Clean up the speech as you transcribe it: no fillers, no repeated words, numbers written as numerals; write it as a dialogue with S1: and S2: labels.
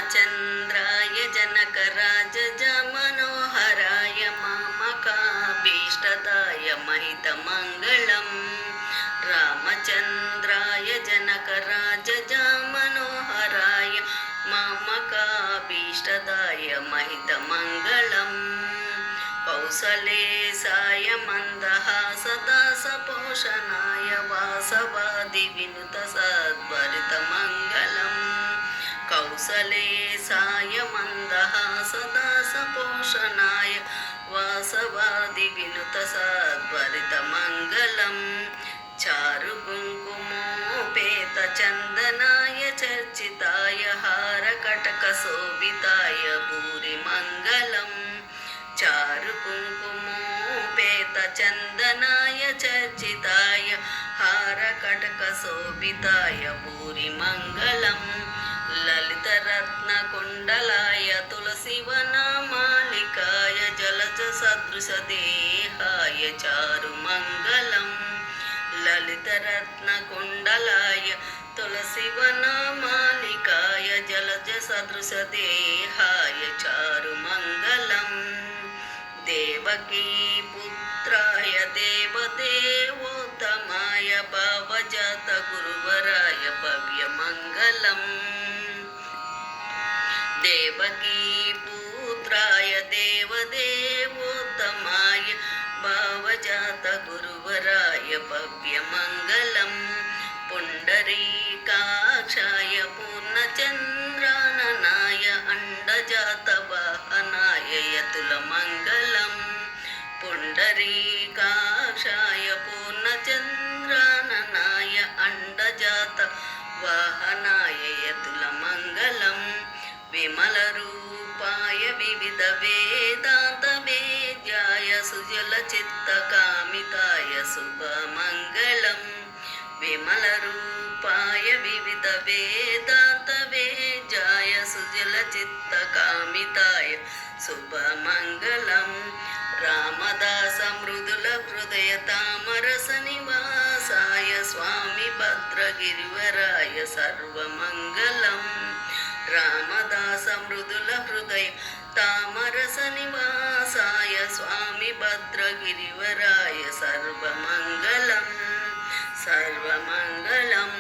S1: रामचन्द्राय जनकराजमनोहराय मामकाभीष्टदाय महितमङ्गलम् रामचन्द्राय जनकराजमनोहराय मामकाभीष्टदाय महितमङ्गलम् कौसलेशाय मन्दहासदासपोषणाय वासवादिविनुतसद्भरितमङ्गलम् कौसलेशाय मन्दहासदासपोषणाय वासवादिविनुतसद्भरितमङ्गलम् चारुकुङ्कुमोपेतचन्दनाय चर्चिताय हारकटकशोभिताय भूरिमङ्गलम् चारुकुङ्कुमोपेतचन्दनाय चर्चिताय हारकटकशोभिताय भूरिमङ्गलम् ललितरत्नकुण्डलाय तुलसीवनमालिकाय जलजसदृशदेहाय चारुमङ्गलम् ललितरत्नकुण्डलाय तुलसीवनमालिकाय जलजसदृशदेहाय चारुमङ्गलम् देवकीपुत्राय देवदेवोत्तमाय भावजातगुरुवराय भव्यमङ्गलम् देवकीपुत्राय देवदेवोत्तमाय भावजातगुरुवराय भव्यमङ्गलम् पुण्डरीकाक्षाय पूर्णचन्द्राननाय अण्डजातवाहनाय यतुलमङ्गलम् पुण्डरीकाक्षाय पूर्णचन्द्राननाय अण्डजातवाहनाय यतुलमङ्गलम् विमलरूपाय विविधवेदान्तवेद्याय सुजलचित्तकामिताय शुभमङ्गलम् विमलरूपाय विविधवेदान्तवेद्याय सुजलचित्तकामिताय शुभमङ्गलम् रामदासमृदुलहृदय तामरसनिवासाय स्वामी भद्रगिरिवराय सर्वमङ्गलम् रामदासमृदुलहृदय तामरसनिवासाय स्वामी भद्रगिरिवराय सर्वमङ्गलम् सर्वमङ्गलम्